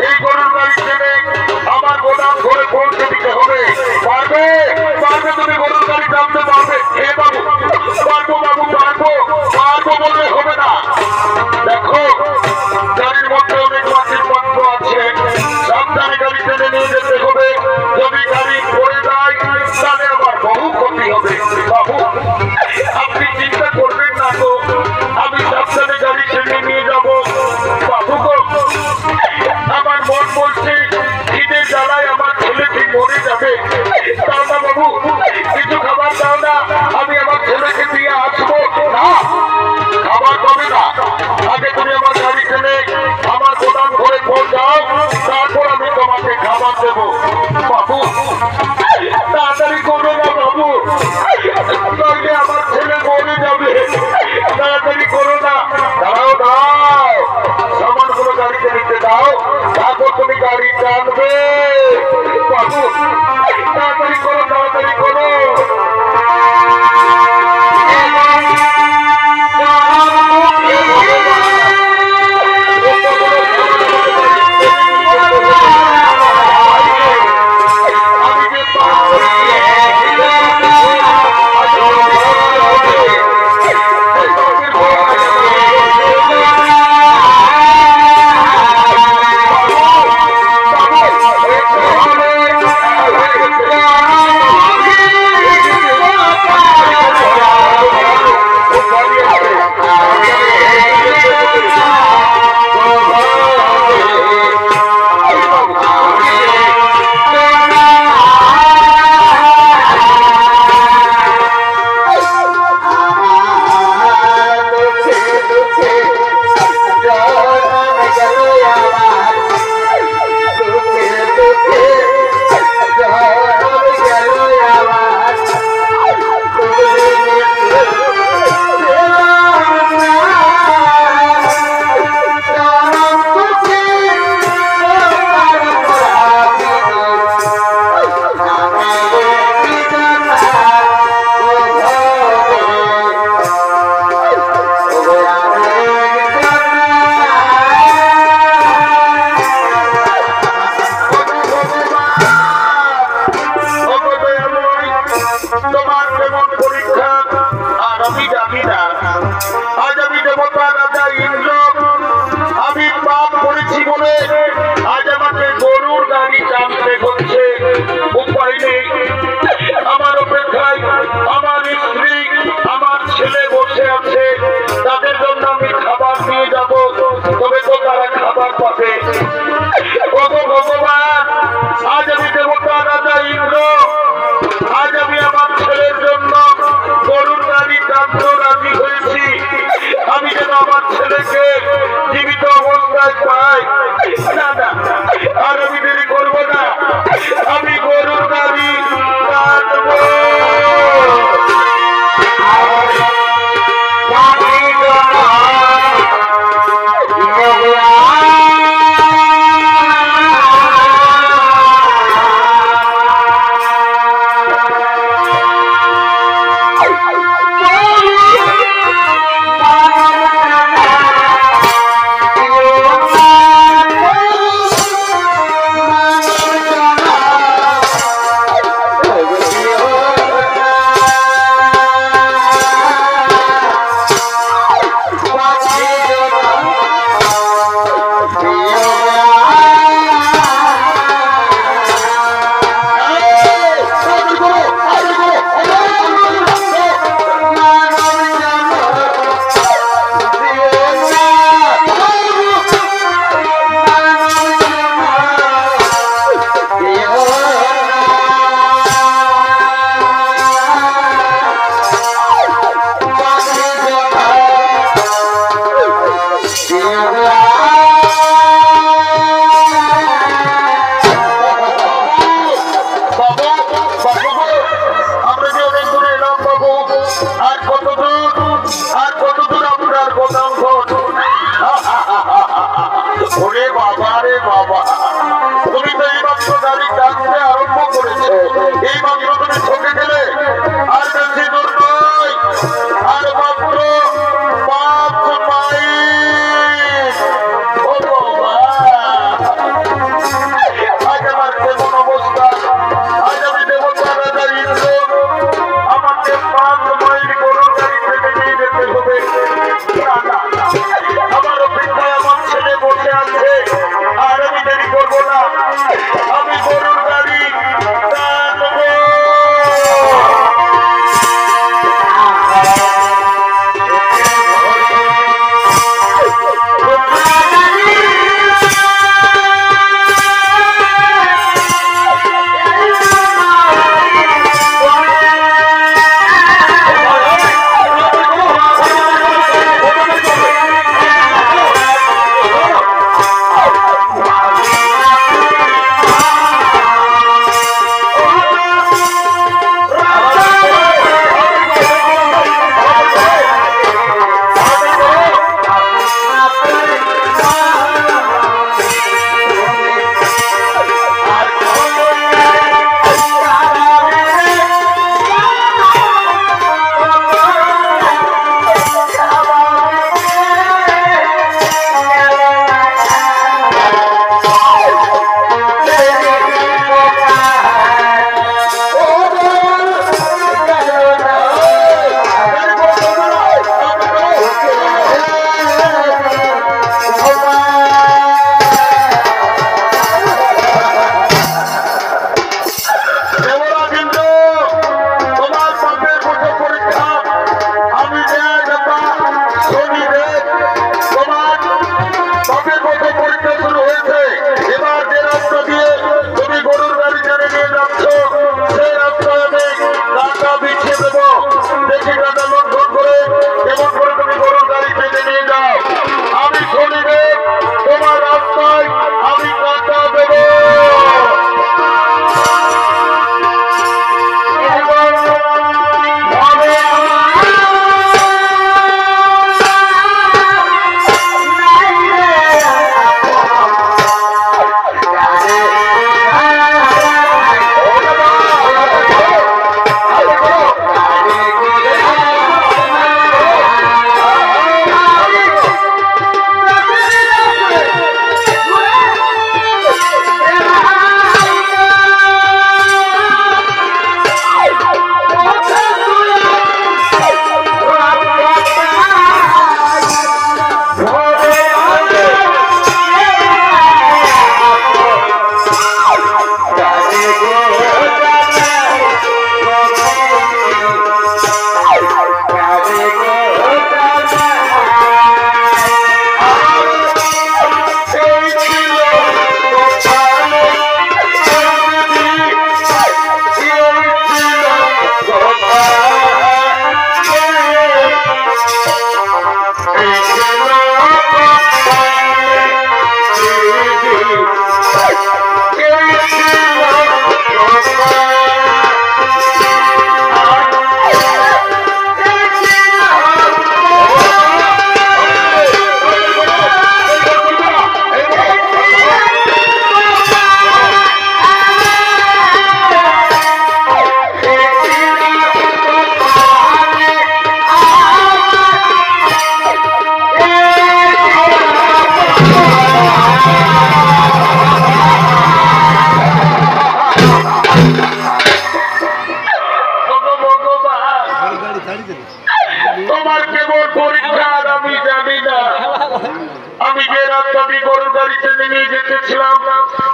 এই গরুর গাড়ি ছেড়ে আমার গোদাম ঘরে পৌঁছে গাড়ি টানবে। বাবু তাড়াতাড়ি করো, তাড়াতাড়ি করো। তোমার কেমন পরীক্ষা আর আমি জানি না। আজ আমি দেবতা রাজা ইন্দ্র, আমি পাপ করেছি বলে আজ আমাকে গরুর গাড়ি টানতে হচ্ছে। উপায় নেই, আমার অপেক্ষায় আমার স্ত্রী আমার ছেলে বসে আছে, তাদের জন্য আমি খাবার নিয়ে যাব, তবে তো তারা খাবার পাবে। ওগো ভগবান, আজ আমি দেবতা রাজা ইন্দ্র, আজ আমি আমার ছেলের জন্য গরুর গাড়ি টানতে রাজি হয়েছি। আমি যেন আমার ছেলেকে জীবিত অবস্থায় পাই। না না, আর আমি দেরি করবো না, আমি গরুর গাড়ি টানবো। ওরে বাবা রে বাবা, তুমি তো এই মাত্র গাড়ি টানতে আরম্ভ করেছো, এই মাত্র তুমি ঠকে গেলে। আর বেশি দূর নয়, আর মাত্র 5 মাইল। ও বাবা, আজ আমার কেমন অবস্থা, আজ আমি দেবতা রাজা ইন্দ্র, আমাকে 5 মাইল গরুর গাড়ি থেকে নিয়ে যেতে হবে। না না, আমার অপেক্ষায় আমার ছেলে বসে আছে, আর আমি দেরি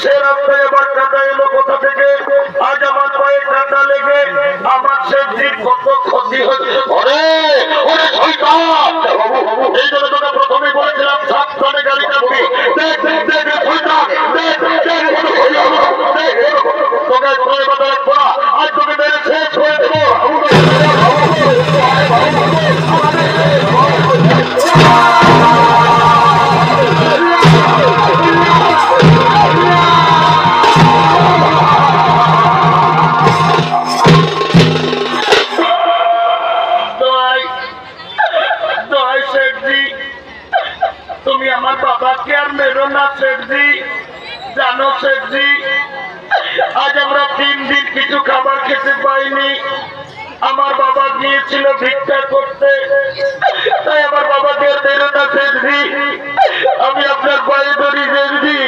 সে রাস্তায় আবার কাটা এলো কোথা থেকে? আজ আমার পায়ে কাটা লেগে আমার সেদিন কত ক্ষতি হচ্ছে। এই জন্য তোকে প্রথমে বলেছিলাম সাবধানে গাড়ি চাপবি। দেখ দেখ শয়তান, দেখ দেখ তোকে ধরে বাধা রাখবো না, আজ তোকে মেরে শেষ করে দেবো। তুমি আমার বাবাকে আর মেরো না শেঠজি। জানো শেঠজি, আজ আমরা 3 দিন কিছু খাবার খেতে পাইনি। আমার বাবা গিয়েছিল ভিক্ষা করতে, তাই আমার বাবাকে আর মেরো না শেঠজি। আমি আপনার পায়ে ধরি শেঠজি,